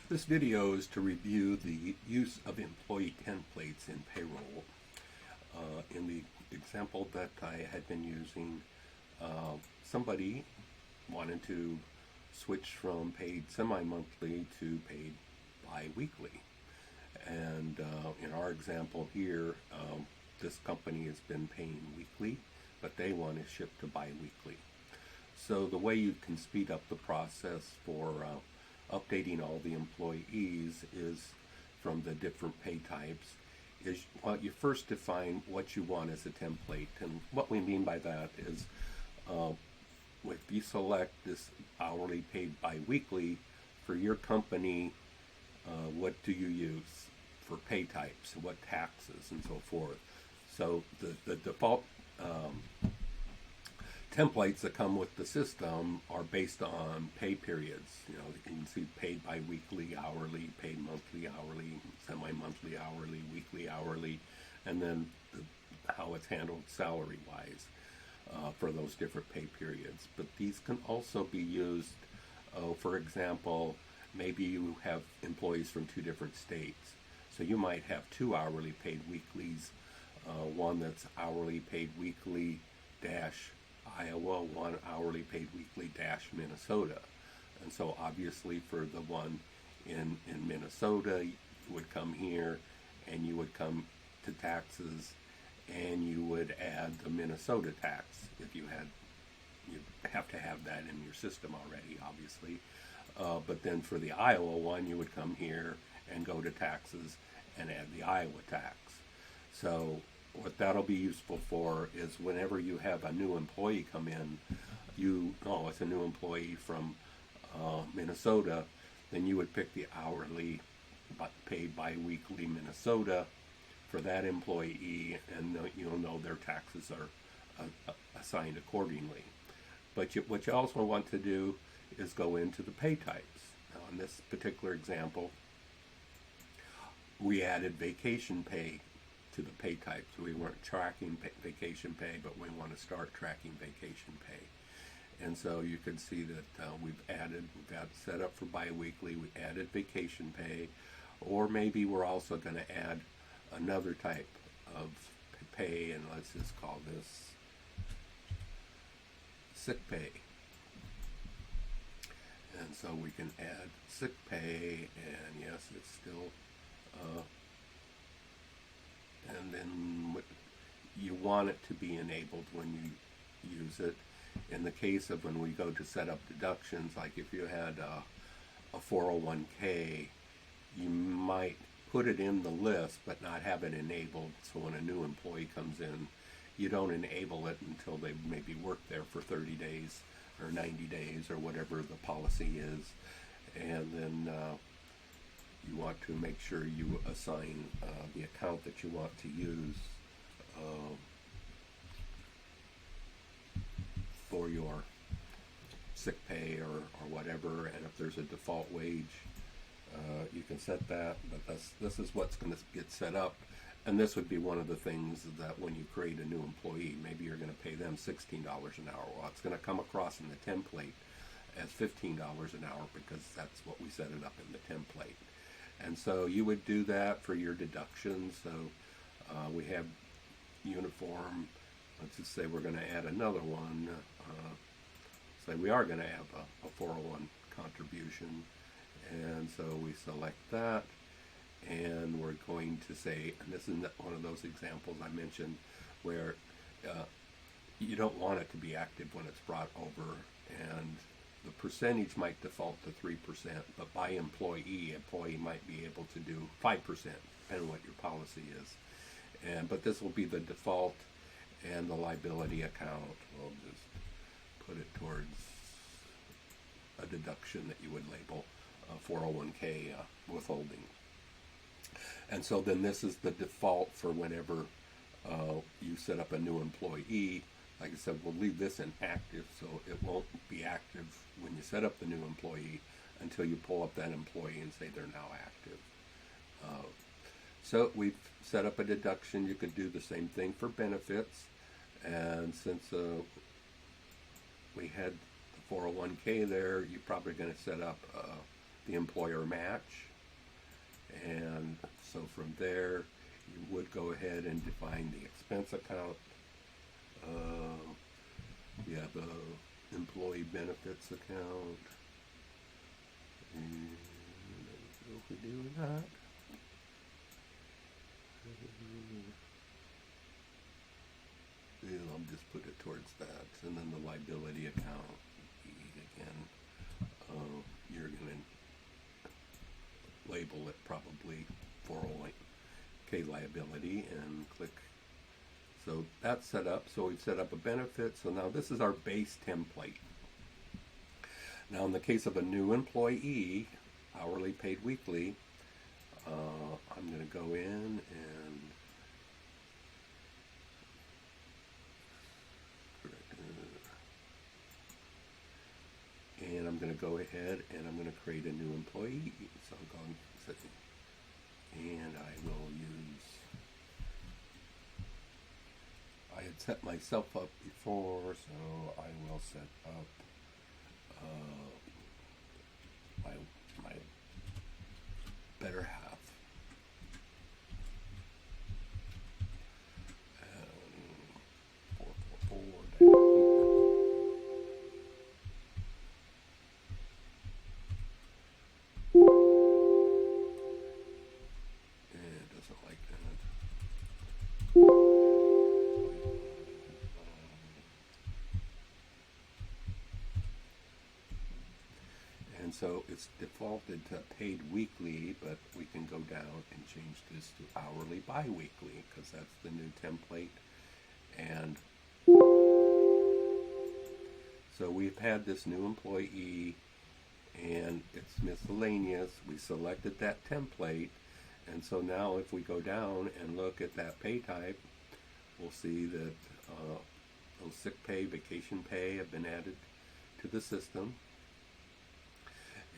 This video is to review the use of employee templates in payroll. In the example that I had been using, somebody wanted to switch from paid semi-monthly to paid bi-weekly. And in our example here, this company has been paying weekly, but they want to ship to bi-weekly. So the way you can speed up the process for updating all the employees is from the different pay types is, well, you first define what you want as a template. And what we mean by that is if you select this hourly paid bi-weekly for your company, what do you use for pay types, what taxes and so forth. So the default templates that come with the system are based on pay periods. You can see paid bi-weekly, hourly, paid monthly, hourly, semi-monthly, hourly, weekly, hourly, and then how it's handled salary-wise for those different pay periods. But these can also be used, for example, maybe you have employees from two different states. So you might have two hourly paid weeklies, one that's hourly paid weekly dash Iowa, one hourly paid weekly dash Minnesota. And so obviously for the one in Minnesota, you would come here and you would come to taxes and you would add the Minnesota tax if you have to have that in your system already, obviously. But then for the Iowa one, you would come here and go to taxes and add the Iowa tax. So what that'll be useful for is whenever you have a new employee come in, it's a new employee from Minnesota, then you would pick the hourly paid bi-weekly Minnesota for that employee, and you'll know their taxes are assigned accordingly. But what you also want to do is go into the pay types. Now in this particular example, we added vacation pay to the pay types. We weren't tracking vacation pay, but we want to start tracking vacation pay. And so you can see that we've got set up for bi-weekly, we added vacation pay, or maybe we're also going to add another type of pay, and let's just call this sick pay. And so we can add sick pay, and yes, it's still and then you want it to be enabled when you use it. In the case of when we go to set up deductions, like if you had a 401k, you might put it in the list but not have it enabled, so when a new employee comes in, you don't enable it until they maybe worked there for 30 days or 90 days or whatever the policy is. And then you want to make sure you assign the account that you want to use for your sick pay or whatever. And if there's a default wage, you can set that. But this is what's going to get set up. And this would be one of the things that when you create a new employee, maybe you're going to pay them $16 an hour. Well, it's going to come across in the template as $15 an hour because that's what we set it up in the template. And so you would do that for your deductions. So we have uniform. Let's just say we're going to add another one. Say we are going to have a 401 contribution. And so we select that. And we're going to say, and this is one of those examples I mentioned where you don't want it to be active when it's brought over, and the percentage might default to 3%, but by employee might be able to do 5%, depending on what your policy is. But this will be the default, and the liability account will just put it towards a deduction that you would label 401k withholding. And so then this is the default for whenever you set up a new employee. Like I said, we'll leave this inactive, so it won't be active when you set up the new employee until you pull up that employee and say they're now active. So we've set up a deduction. You could do the same thing for benefits. And since we had the 401k there, you're probably going to set up the employer match. And so from there, you would go ahead and define the expense account. We have a employee benefits account. And if we do that, I'll just put it towards that. And then the liability account, again, you're going to label it probably 401k liability and click. So that's set up. So we've set up a benefit. So now this is our base template. Now in the case of a new employee, hourly paid weekly, I'm going to go in and I'm going to go ahead and I'm going to create a new employee. So I'm going to say, and I will use, I had set myself up before, so I will set up my better half. And 444. And so it's defaulted to paid weekly, but we can go down and change this to hourly bi-weekly because that's the new template. And so we've had this new employee and it's miscellaneous. We selected that template. And so now if we go down and look at that pay type, we'll see that those sick pay, vacation pay have been added to the system.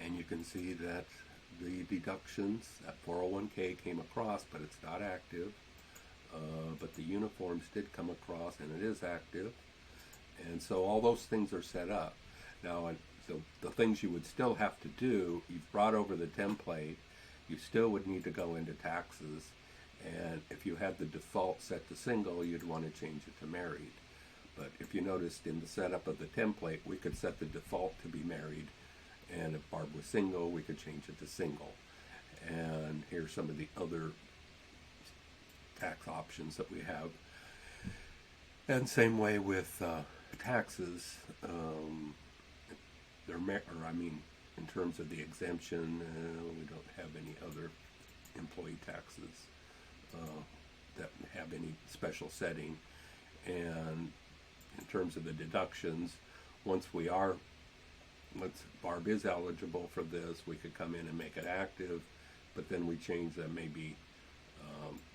And you can see that the deductions, that 401k came across, but it's not active. But the uniforms did come across, and it is active. And so all those things are set up. Now, so the things you would still have to do, you've brought over the template, you still would need to go into taxes. And if you had the default set to single, you'd want to change it to married. But if you noticed in the setup of the template, we could set the default to be married. And if Barb was single, we could change it to single. And here's some of the other tax options that we have. And same way with taxes. In terms of the exemption, we don't have any other employee taxes that have any special setting. And in terms of the deductions, once Barb is eligible for this, we could come in and make it active, but then we change that maybe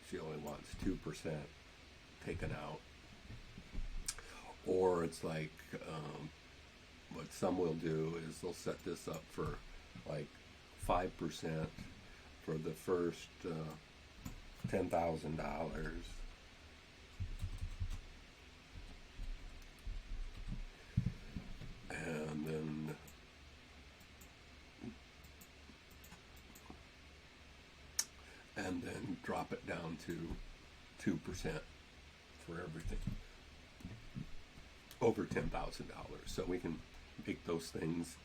she only wants 2% taken out. Or it's like what some will do is they'll set this up for like 5% for the first $10,000. And then drop it down to 2% for everything over $10,000. So we can make those things.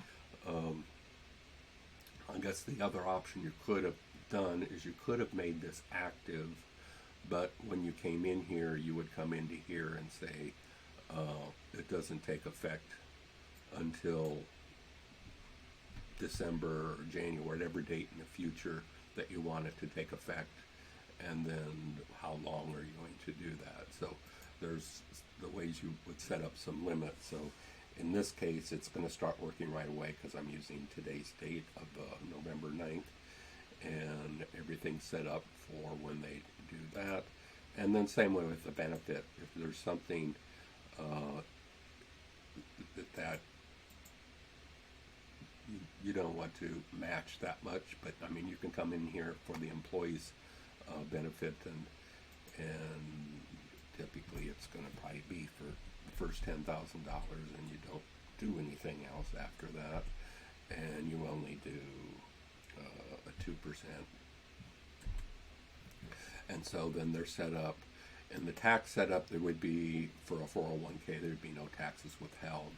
I guess the other option you could have done is you could have made this active, but when you came in here, you would come into here and say it doesn't take effect until December or January, whatever date in the future that you want it to take effect, and then how long are you going to do that. So there's the ways you would set up some limits. So in this case, it's going to start working right away because I'm using today's date of November 9th, and everything's set up for when they do that. And then same way with the benefit. If there's something that you don't want to match that much, but I mean you can come in here for the employees benefit, and typically it's going to probably be for the first $10,000, and you don't do anything else after that, and you only do 2%. And so then they're set up. In the tax setup, there would be, for a 401k, there would be no taxes withheld.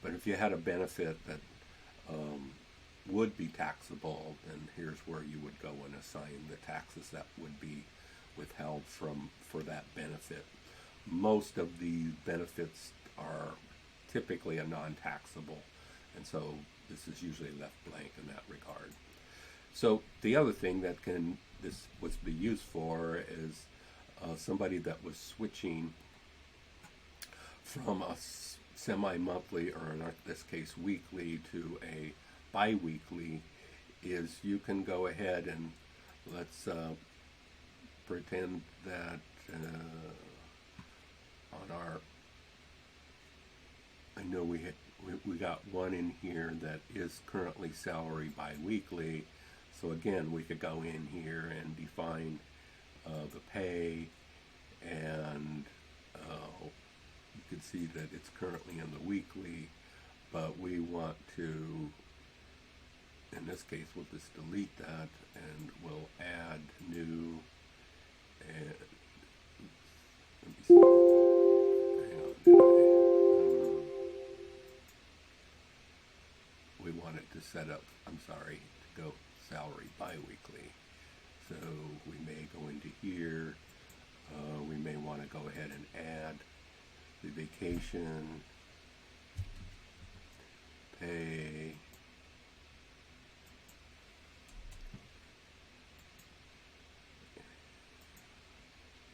But if you had a benefit that would be taxable, then here's where you would go and assign the taxes that would be withheld for that benefit. Most of the benefits are typically a non-taxable, and so this is usually left blank in that regard. So the other thing that this was be used for is somebody that was switching from a semi-monthly, or in this case weekly, to a bi-weekly, is you can go ahead and let's pretend that on our, I know we got one in here that is currently salary bi-weekly. So again, we could go in here and define the pay, and you can see that it's currently in the weekly, but we want to, in this case, we'll just delete that and we'll add new, and let me see, hang on, we want it to set up, I'm sorry, to go salary bi-weekly. So we may go into here, we may want to go ahead and add the vacation pay,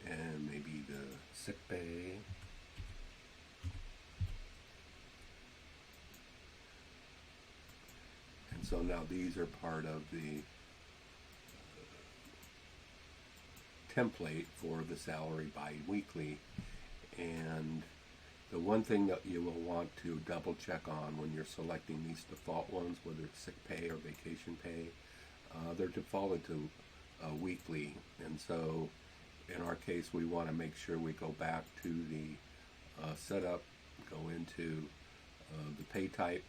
and maybe the sick pay, and so now these are part of the template for the salary bi-weekly. And the one thing that you will want to double check on when you're selecting these default ones, whether it's sick pay or vacation pay, they're defaulted to weekly, and so in our case we want to make sure we go back to the setup, go into the pay type,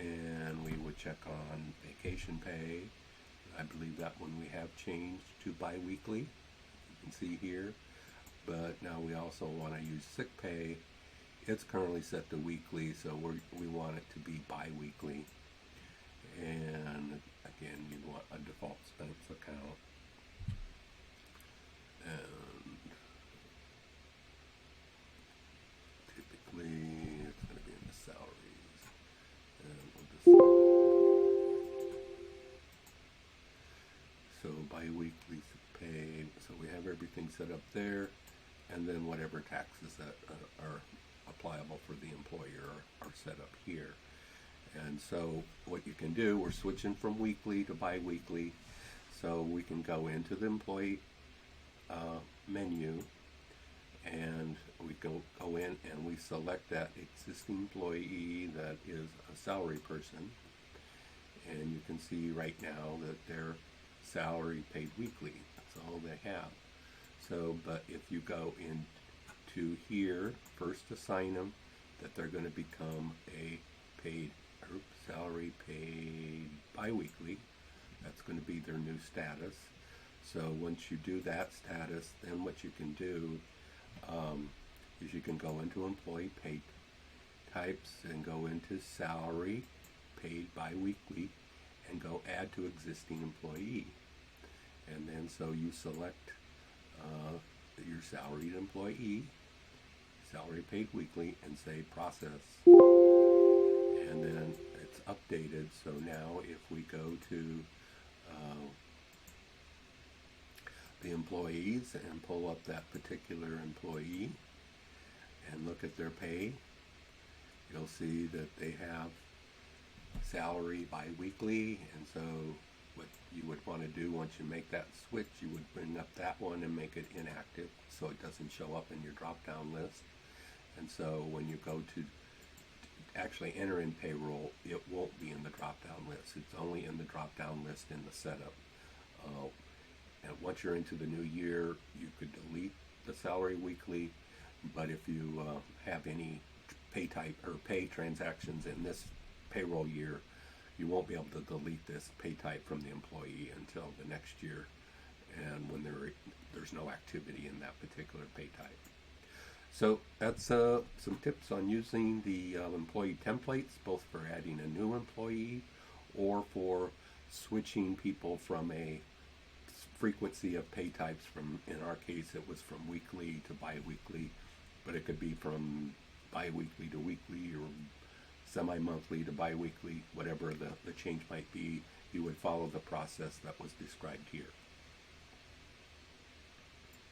and we would check on vacation pay. I believe that one we have changed to bi-weekly, you can see here. But now we also want to use sick pay. It's currently set to weekly, so we want it to be bi-weekly. And again, you want a default expense account. And typically it's going to be in the salaries. And we'll just, so bi-weekly pay, so we have everything set up there, and then whatever taxes that are applicable for the employer are set up here. And so what you can do, we're switching from weekly to bi-weekly, so we can go into the employee menu, and we go in and we select that existing employee that is a salary person, and you can see right now that they're salary paid weekly. That's all they have. So, but if you go into here, first assign them that they're going to become a paid salary paid bi-weekly. That's going to be their new status. So once you do that status, then what you can do is you can go into employee paid types and go into salary paid bi-weekly and go add to existing employee. And then so you select your salaried employee, salary paid weekly, and say process. And then it's updated. So now if we go to the employees and pull up that particular employee and look at their pay, you'll see that they have salary bi-weekly. And so what you would want to do once you make that switch, you would bring up that one and make it inactive so it doesn't show up in your drop-down list. And so when you go to actually enter in payroll, it won't be in the drop-down list. It's only in the drop-down list in the setup. And once you're into the new year, you could delete the salary weekly, but if you have any pay type or pay transactions in this payroll year, you won't be able to delete this pay type from the employee until the next year, and when there's no activity in that particular pay type. So that's some tips on using the employee templates, both for adding a new employee or for switching people from a frequency of pay types. From, in our case, it was from weekly to bi-weekly, but it could be from bi-weekly to weekly or semi-monthly to bi-weekly. Whatever the change might be, you would follow the process that was described here.